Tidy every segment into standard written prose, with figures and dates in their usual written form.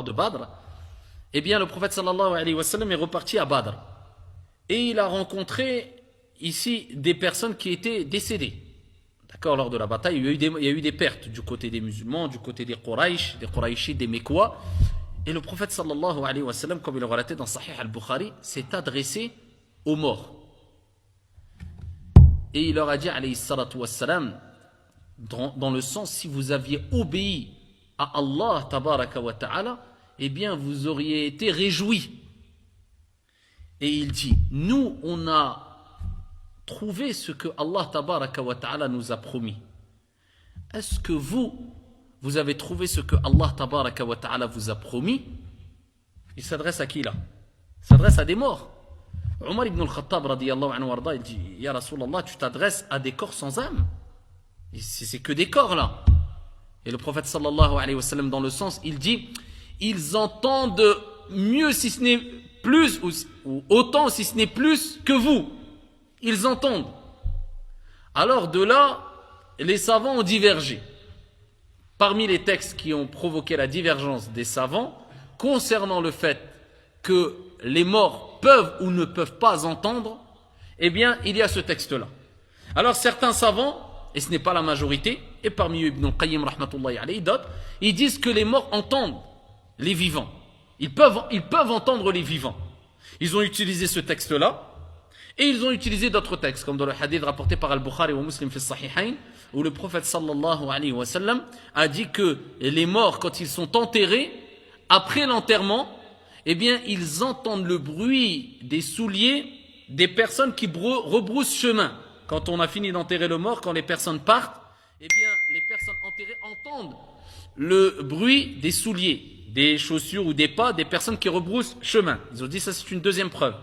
de Badr, eh bien le prophète sallallahu alayhi wa sallam est reparti à Badr. Et il a rencontré ici des personnes qui étaient décédées. D'accord, lors de la bataille, il y a eu des pertes du côté des musulmans, du côté des Quraïchites, des Mécois. Et le prophète sallallahu alayhi wa sallam, comme il le relatait dans Sahih al-Bukhari, s'est adressé aux morts. Et il leur a dit, alayhi salatu wassalam, dans le sens, si vous aviez obéi à Allah tabaraka wa ta'ala, eh bien vous auriez été réjouis. Et il dit, nous on a trouvé ce que Allah tabaraka wa ta'ala nous a promis. Est-ce que vous avez trouvé ce que Allah tabaraka wa ta'ala vous a promis? Il s'adresse à qui là? Il s'adresse à des morts. Omar ibn al-Khattab radiyallahu anhu warda, il dit, Ya Rasulallah, tu t'adresses à des corps sans âme. C'est que des corps là. Et le prophète sallallahu alayhi wa sallam, dans le sens, il dit, ils entendent mieux si ce n'est plus, ou autant si ce n'est plus que vous. Ils entendent. Alors de là, les savants ont divergé. Parmi les textes qui ont provoqué la divergence des savants, concernant le fait que les morts peuvent ou ne peuvent pas entendre, eh bien, il y a ce texte-là. Alors certains savants, et ce n'est pas la majorité, et parmi eux Ibn al-Qayyim rahmatullahi alayhi, d'autres, ils disent que les morts entendent les vivants. Ils peuvent entendre les vivants. Ils ont utilisé ce texte-là, et ils ont utilisé d'autres textes, comme dans le hadith rapporté par Al-Bukhari ou Muslim fi Sahihayn, où le prophète sallallahu alayhi wa sallam a dit que les morts, quand ils sont enterrés, après l'enterrement, eh bien, ils entendent le bruit des souliers des personnes qui rebroussent chemin. Quand on a fini d'enterrer le mort, quand les personnes partent, eh bien, les personnes enterrées entendent le bruit des souliers, des chaussures ou des pas des personnes qui rebroussent chemin. Ils ont dit ça, c'est une deuxième preuve.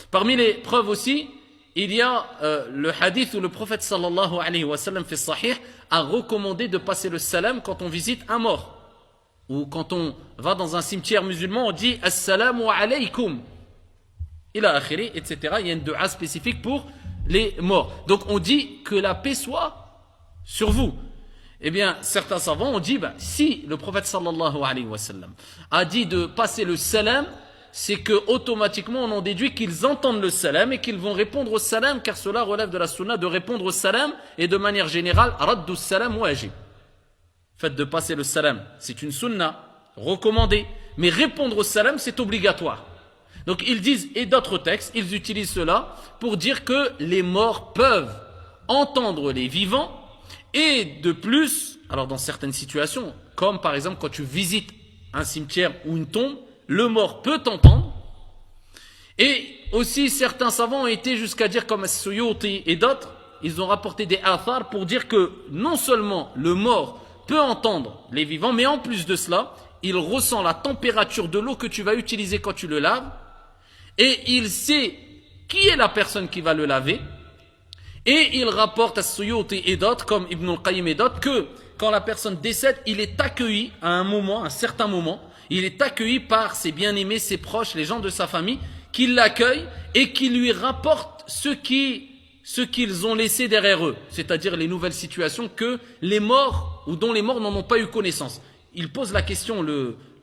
Parmi les preuves aussi, il y a le hadith où le prophète sallallahu alayhi wa sallam fait sahih a recommandé de passer le salam quand on visite un mort. Ou quand on va dans un cimetière musulman, on dit assalamu alaykum. Ila akhiri, etc. Il y a une dua spécifique pour les morts. Donc on dit que la paix soit sur vous. Eh bien, certains savants ont dit, si le prophète sallallahu alayhi wa sallam a dit de passer le salam, c'est que automatiquement on en déduit qu'ils entendent le salam et qu'ils vont répondre au salam, car cela relève de la sunna de répondre au salam, et de manière générale, raddu salam wajib. Le fait de passer le salam, c'est une sunna recommandée, mais répondre au salam, c'est obligatoire. Donc ils disent, et d'autres textes, ils utilisent cela pour dire que les morts peuvent entendre les vivants, et de plus, alors dans certaines situations, comme par exemple quand tu visites un cimetière ou une tombe, le mort peut t'entendre. Et aussi certains savants ont été jusqu'à dire, comme As-Suyuti et d'autres, ils ont rapporté des athars pour dire que non seulement le mort peut entendre les vivants, mais en plus de cela, il ressent la température de l'eau que tu vas utiliser quand tu le laves, et il sait qui est la personne qui va le laver. Et il rapporte à Suyuti et d'autres, comme Ibn al-Qayyim et d'autres, que quand la personne décède, il est accueilli à un certain moment, il est accueilli par ses bien-aimés, ses proches, les gens de sa famille, qui l'accueillent et qui lui rapportent ce qu'ils ont laissé derrière eux, c'est-à-dire les nouvelles situations que les morts, ou dont les morts n'en ont pas eu connaissance. Il pose la question,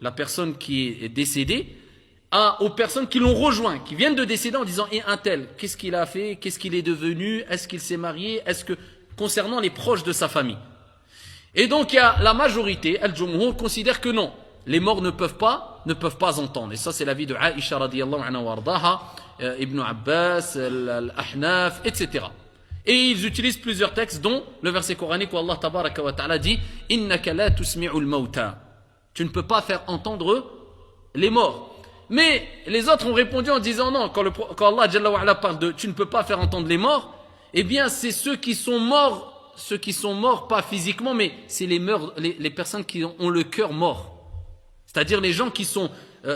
la personne qui est décédée, aux personnes qui l'ont rejoint, qui viennent de décéder, en disant, et un tel, qu'est-ce qu'il a fait, qu'est-ce qu'il est devenu, est-ce qu'il s'est marié, concernant les proches de sa famille. Et donc il y a la majorité, Al-Jumhur, considère que non, les morts ne peuvent pas entendre. Et ça c'est l'avis de Aïcha radiyallahu anha wardaha, Ibn Abbas, Al-Ahnaf, etc. Et ils utilisent plusieurs textes, dont le verset coranique où Allah tabaraka wa ta'ala dit « Innaka la tusmi'ul mawta » Tu ne peux pas faire entendre les morts. Mais les autres ont répondu en disant non, quand Allah Jalla wa ala parle de « tu ne peux pas faire entendre les morts », eh bien c'est ceux qui sont morts pas physiquement, mais c'est les personnes qui ont le cœur mort. C'est-à-dire les gens qui sont,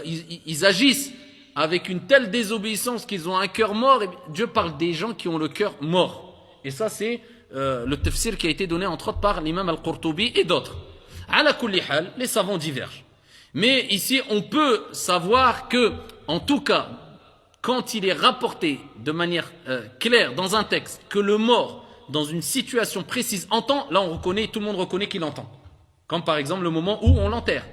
ils agissent avec une telle désobéissance qu'ils ont un cœur mort, et Dieu parle des gens qui ont le cœur mort. Et ça c'est le tafsir qui a été donné entre autres par l'imam Al-Qurtubi et d'autres. Ala kulli hal, les savants divergent. Mais ici, on peut savoir que, en tout cas, quand il est rapporté de manière claire dans un texte que le mort, dans une situation précise, entend, là tout le monde reconnaît qu'il entend. Comme par exemple le moment où on l'enterre.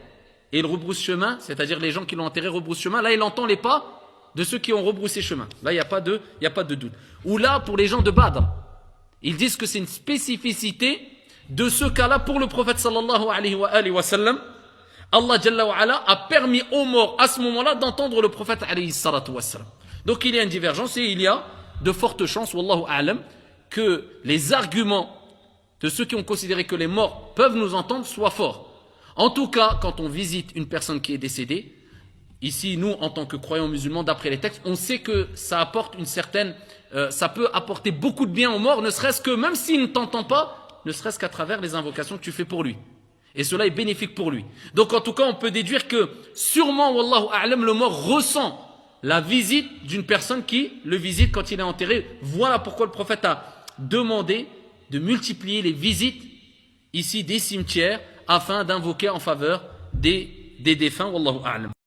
et il rebrousse chemin, c'est-à-dire les gens qui l'ont enterré rebroussent chemin, là il entend les pas de ceux qui ont rebroussé chemin. Là il n'y a pas de doute. Ou là pour les gens de Badr, ils disent que c'est une spécificité de ce cas-là pour le prophète sallallahu alayhi wa sallam. Allah Jalla wa ala a permis aux morts à ce moment-là d'entendre le prophète alayhi salatu wa sallam. Donc il y a une divergence et il y a de fortes chances, wallahu a'lam, que les arguments de ceux qui ont considéré que les morts peuvent nous entendre soient forts. En tout cas, quand on visite une personne qui est décédée, ici nous en tant que croyants musulmans d'après les textes, on sait que ça apporte une certaine, ça peut apporter beaucoup de bien aux morts, ne serait-ce que même s'il ne t'entend pas, ne serait-ce qu'à travers les invocations que tu fais pour lui. Et cela est bénéfique pour lui. Donc en tout cas, on peut déduire que sûrement, wallahu a'lam, le mort ressent la visite d'une personne qui le visite quand il est enterré. Voilà pourquoi le prophète a demandé de multiplier les visites ici des cimetières afin d'invoquer en faveur des défunts. Wallahu a'lam.